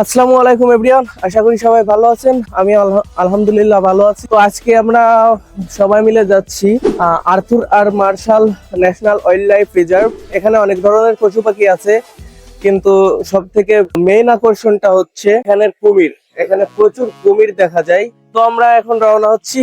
আসসালামু আলাইকুম এভরিওয়ান, আশা করি সবাই ভালো আছেন। আমি আলহামদুলিল্লাহ ভালো আছি। তো আজকে আমরা সবাই মিলে যাচ্ছি Arthur R Marshall national wildlife লাইফ রিজার্ভ। এখানে অনেক ধরনের পশু পাখি আছে, কিন্তু সব থেকে মেইন আকর্ষণটা হচ্ছে এখানের কুমির। এখানে প্রচুর কুমির দেখা যায়। তো আমরা এখন রওনা হচ্ছি,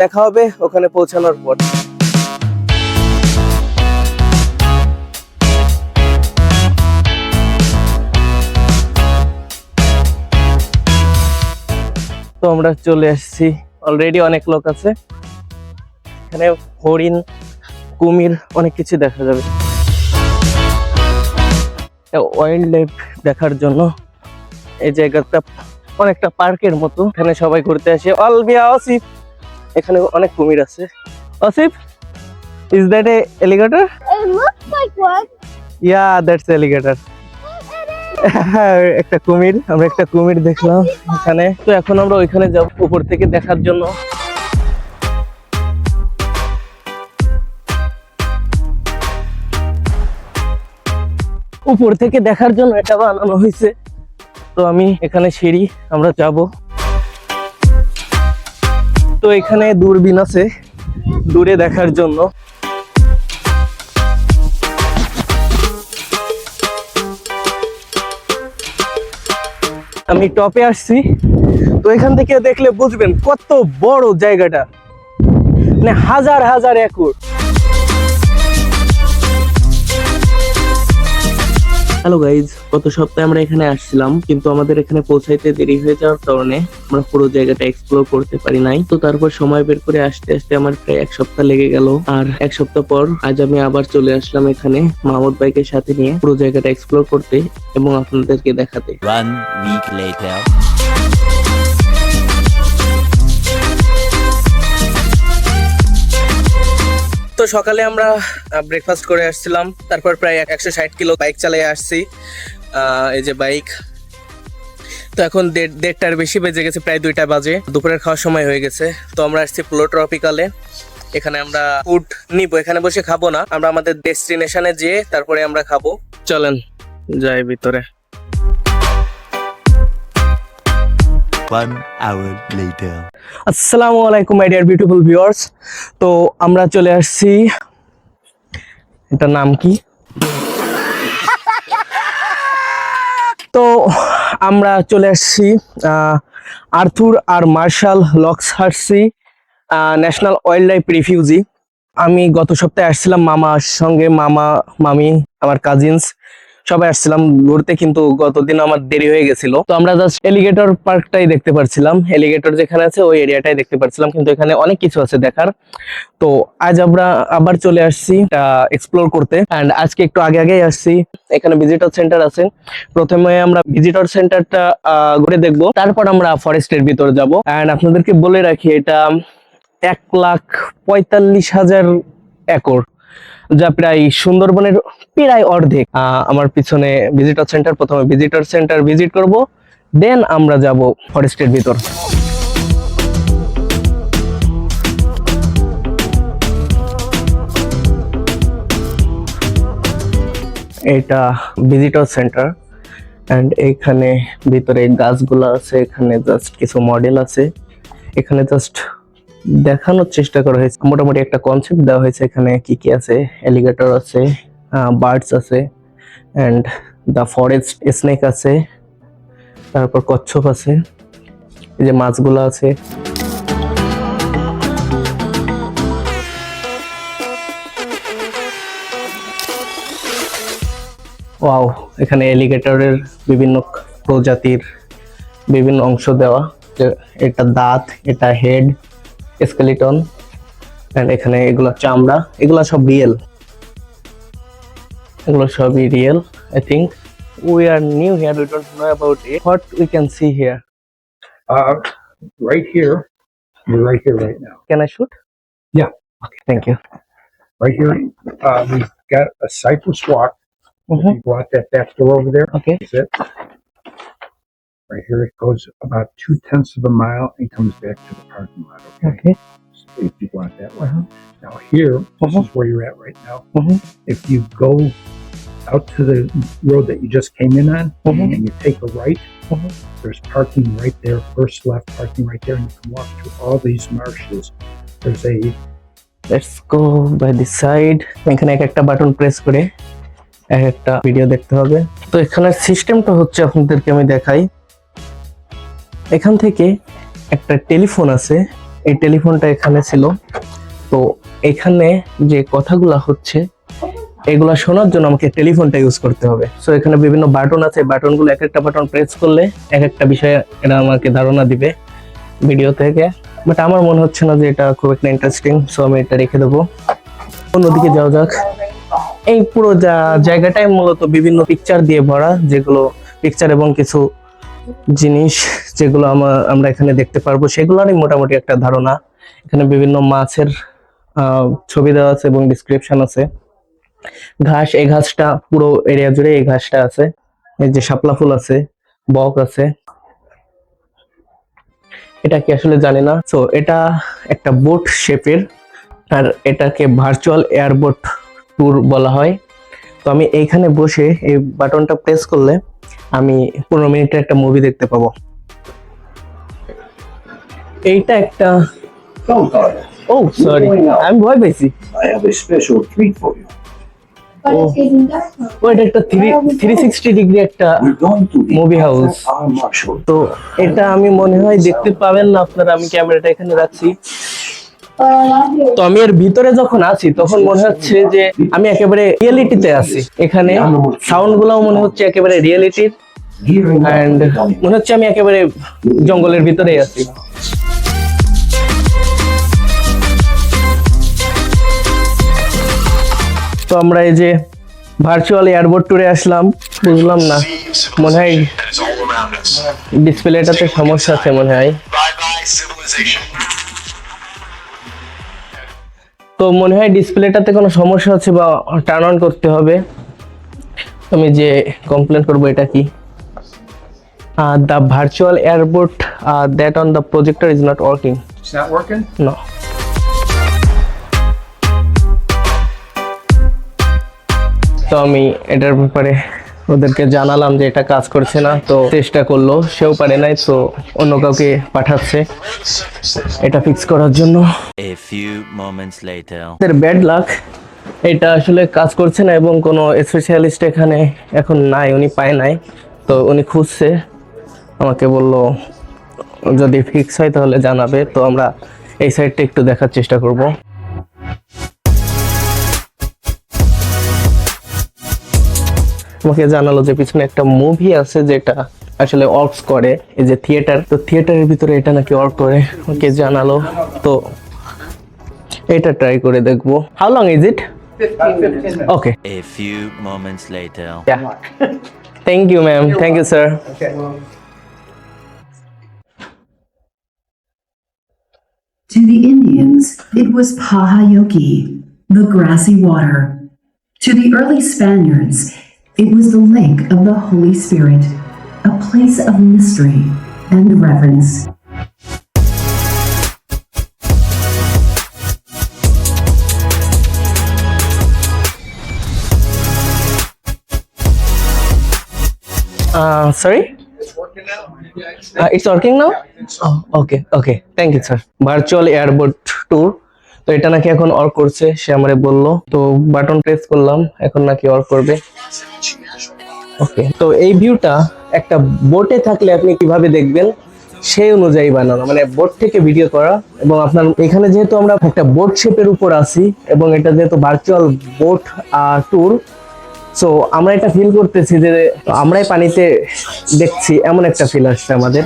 দেখা হবে ওখানে পৌঁছানোর পর। তো আমরা চলে আসছি, অলরেডি অনেক লোক আছে এখানে। হরিণ, কুমির, অনেক কিছু দেখা যাবে। ওয়াইল্ড লাইফ দেখার জন্য এই জায়গাটা অনেকটা পার্কের মতো। এখানে সবাই ঘুরতে আসে। আসিফ, এখানে অনেক কুমির আছে। Asif, is that a alligator? It looks like one. Yeah, that's alligator. একটা কুমির, আমরা একটা কুমির দেখলাম এখানে। তো এখন আমরা ওইখানে যাব উপর থেকে দেখার জন্য। উপর থেকে দেখার জন্য এটা বানানো হয়েছে। তো আমি এখানে সিঁড়ি, আমরা যাব। তো এখানে দূরবীন আছে দূরে দেখার জন্য। আমি টপে আসছি। তো এখান থেকে দেখলে বুঝবেন কত বড় জায়গাটা, মানে হাজার হাজার একর। হ্যালো গাইজ, গত সপ্তাহে আমরা এখানে আসছিলাম, কিন্তু আমাদের এখানে পৌঁছাইতে দেরি হয়ে যাওয়ার কারণে আমরা পুরো জায়গাটা এক্সপ্লোর করতে পারি নাই। তো তারপর সময় বের করে আসতে আসতে আমার প্রায় এক সপ্তাহ লেগে গেল। আর এক সপ্তাহ পর আজ আমি আবার চলে আসলাম এখানে মাহমুদ ভাইকে সাথে নিয়ে পুরো জায়গাটা এক্সপ্লোর করতে এবং আপনাদেরকে দেখাতে। 1 week later. তো সকালে আমরা ব্রেকফাস্ট করে আসছিলাম, তারপর প্রায় 160 কিলো বাইক চালিয়ে আসছি। এই যে বাইক। তো এখন দেড়টার বেশি বেজে গেছে, প্রায় 2টা বাজে, দুপুরের খাওয়ার সময় হয়ে গেছে। তো আমরা আসছি প্লো ট্রপিক্যালে। এখানে আমরা ফুড নিব, এখানে বসে খাবো না, আমরা আমাদের ডেস্টিনেশনে যেয়ে তারপরে আমরা খাবো। চলেন যাই ভিতরে। 1 hour later. আসসালামু আলাইকুম মাই ডিয়ার বিউটিফুল ভিউয়ার্স। তো আমরা চলে আসছি, এটার নাম কি? তো আমরা চলে আসছি Arthur R Marshall Loxahatchee national wildlife refuge রিফিউজি। আমি গত সপ্তাহে আসছিলাম মামার সঙ্গে, মামা, মামি, আমার কাজিনস সবাই আসছিলাম ঘুরতে, কিন্তু গতদিন আমার দেরি হয়ে গেছিল। তো আমরা জাস্ট এলিগেটর পার্কটাই দেখতে পারছিলাম, এলিগেটর যেখানে আছে ওই এরিয়াটাই দেখতে পারছিলাম, কিন্তু এখানে অনেক কিছু আছে দেখার। তো আজ আমরা আবার চলে আসছি এক্সপ্লোর করতে। এন্ড আজকে একটু আগে আগেই আসছি। এখানে ভিজিটর সেন্টার আছে, প্রথমে আমরা ভিজিটর সেন্টারটা ঘুরে দেখবো, তারপর আমরা ফরেস্টের ভিতর যাব। এন্ড আপনাদেরকে বলে রাখি, এটা 1,45,000 একর, যা প্রায় সুন্দরবনের প্রায় অর্ধেক। আমার পিছনে ভিজিটর সেন্টার, প্রথমে ভিজিটর সেন্টার ভিজিট করব, দেন আমরা যাব ফরেস্টের ভিতর। এটা ভিজিটর সেন্টার। এন্ড এখানে ভিতরে গাছগুলো আছে, এখানে জাস্ট কিছু মডেল আছে, এখানে জাস্ট দেখানোর চেষ্টা করা হয়েছে, মোটামুটি একটা কনসেপ্ট দেওয়া হয়েছে। এখানে কি কি আছে, এলিগেটর আছে, বার্ডস আছে, এন্ড দ্য ফরেস্ট স্নেক আছে, তারপর কচ্ছপ আছে, এই যে মাছগুলো আছে। ওয়াও, এখানে এলিগেটরের বিভিন্ন প্রজাতির বিভিন্ন অংশ দেওয়া, এটা দাঁত, এটা হেড, স্কেলিটন, এন্ড এখানে এগুলো চামড়া, এগুলো সব রিয়েল, এগুলো সবই real. I think we are new here, we don't know about it. What we can see here? Right here. You're right here right now. Can I shoot? Yeah. Okay, thank you. Right here, we've got a cypress walk. If you go out that back door over there, Okay. that's it. Right here, it goes about 2/10 of a mile and comes back to the parking lot. Okay. So if you go out that way. Now here, this is where you're at right now. If you go out to the road that you just came in on, Mhm. and you take a right. Mhm. There's parking right there, first left parking right there, and you can walk through all these marshes. There's a let's go by this side. এখানে এক একটা button press করে এক একটা video দেখতে হবে। তো এখানে সিস্টেমটা হচ্ছে আপনাদেরকে আমি দেখাই। এখান থেকে একটা টেলিফোন আছে, এই টেলিফোনটা এখানে ছিল। তো এখানে যে কথাগুলো হচ্ছে এগুলা শোনার জন্য আমাকে টেলিফোনটা ইউজ করতে হবে। সো এখানে বিভিন্ন বাটন আছে, বাটনগুলো এক একটা বাটন প্রেস করলে এক একটা বিষয়ে এটা আমাকে ধারণা দিবে ভিডিও থেকে। বাট আমার মনে হচ্ছে না যে এটা খুব একটা ইন্টারেস্টিং, সো আমি এটা রেখে দেবো। অন্যদিকে যাওয়া যাক। এই পুরো জায়গাটাই মূলত বিভিন্ন পিকচার দিয়ে ভরা, যেগুলো পিকচার এবং কিছু জিনিস যেগুলো আমরা এখানে দেখতে পারবো সেগুলোরই মোটামুটি একটা ধারণা। এখানে বিভিন্ন মাছের ছবি দেওয়া আছে এবং ডিসক্রিপশন আছে। ঘাস, এই ঘাসটা পুরো এরিয়া জুড়ে এই ঘাসটা আছে। এই যে শাপলা ফুল আছে, বক আছে, এটা কি আসলে জানি না। সো এটা একটা বোট শেপের, আর এটাকে ভার্চুয়াল এয়ারবোট ট্যুর বলা হয়। তো আমি এইখানে বসে এই বাটনটা প্রেস করলে আমি 15 মিনিটের একটা মুভি দেখতে পাবো। এইটা একটা ও সরি, আমি ভয় পেয়েছি। I have a special treat for you. ও এটা একটা 360 ডিগ্রি একটা We're going to the Movie house. our marshal. তো এটা আমি মনে হয় দেখতে পাবেন না আপনারা, আমি ক্যামেরাটা এখানে রাখছি। তো আমি এর ভিতরে যখন আছি তখন মনে হচ্ছে যে আমি একেবারে রিয়েলিটিতে আছি। এখানে সাউন্ড গুলাও মনে হচ্ছে একেবারে রিয়েলিটির, Gearing up and for the dominant. মনে হচ্ছে আমি একেবারে জঙ্গলের ভিতরেই আছি। তো আমরা এই যে ভার্চুয়াল এয়ারবোর্ড ট্যুরে আসলাম, বুঝলাম না, মনে হয় It's all around us. ডিসপ্লেটাতে সমস্যা আছে মনে হয়। Bye bye civilization. তো মনে হয় ডিসপ্লেটাতে কোনো সমস্যা আছে বা টার্ন অন করতে হবে। আমি যে কমপ্লেন করবো এটা কি, the virtual airboard that on the projector is not working. it's not working. No. তো আমি এটার ব্যাপারে ওদেরকে জানালাম যে এটা কাজ করছে না। তো চেষ্টা করলো, সেও পারে নাই, তো অন্য কাউকে পাঠাচ্ছে এটা ফিক্স করার জন্য। A few moments later. Bad luck, এটা আসলে কাজ করছে না এবং কোনো স্পেশালিস্ট এখানে এখন নাই, উনি পায় নাই। তো উনি খুঁজছে, আমাকে বলল যদি ফিক্স হয় তাহলে জানাবে। তো আমরা এই সাইডটা একটু দেখার চেষ্টা করব। আমাকে জানালো যে পিছনে একটা মুভি আছে যেটা আসলে ওয়ার্কস করে, এই যে থিয়েটার, তো থিয়েটারের ভিতরে এটা নাকি ওয়ার্ক করে, আমাকে জানালো। তো এটা ট্রাই করে দেখবো। How long is it? 15 minutes. Okay, A few moments later. yeah. Thank you, ma'am. Thank you, sir. To the Indians, it was Pahayoki, the grassy water. To the early Spaniards, it was the lake of the Holy Spirit, a place of mystery and reverence. Sorry? It's working now? Oh, okay, okay. Thank you, sir. Virtual airboat tour. তো এটা নাকি এখন on করছে, সে আমারে বললো। তো button press করলাম, এখন নাকি অন করবে। ওকে, তো এই ভিউটা একটা বোটে থাকলে আপনি কিভাবে দেখবেন সেই অনুযায়ী বানানো, মানে বোট থেকে ভিডিও করা। এবং আপনার এখানে যেহেতু আমরা একটা বোট শেপের উপর আছি এবং এটা যেহেতু ভার্চুয়াল বোট ট্যুর, সো আমরা এটা ফিল করতেছি যে আমরাই পানিতে দেখছি, এমন একটা ফিল আসছে আমাদের।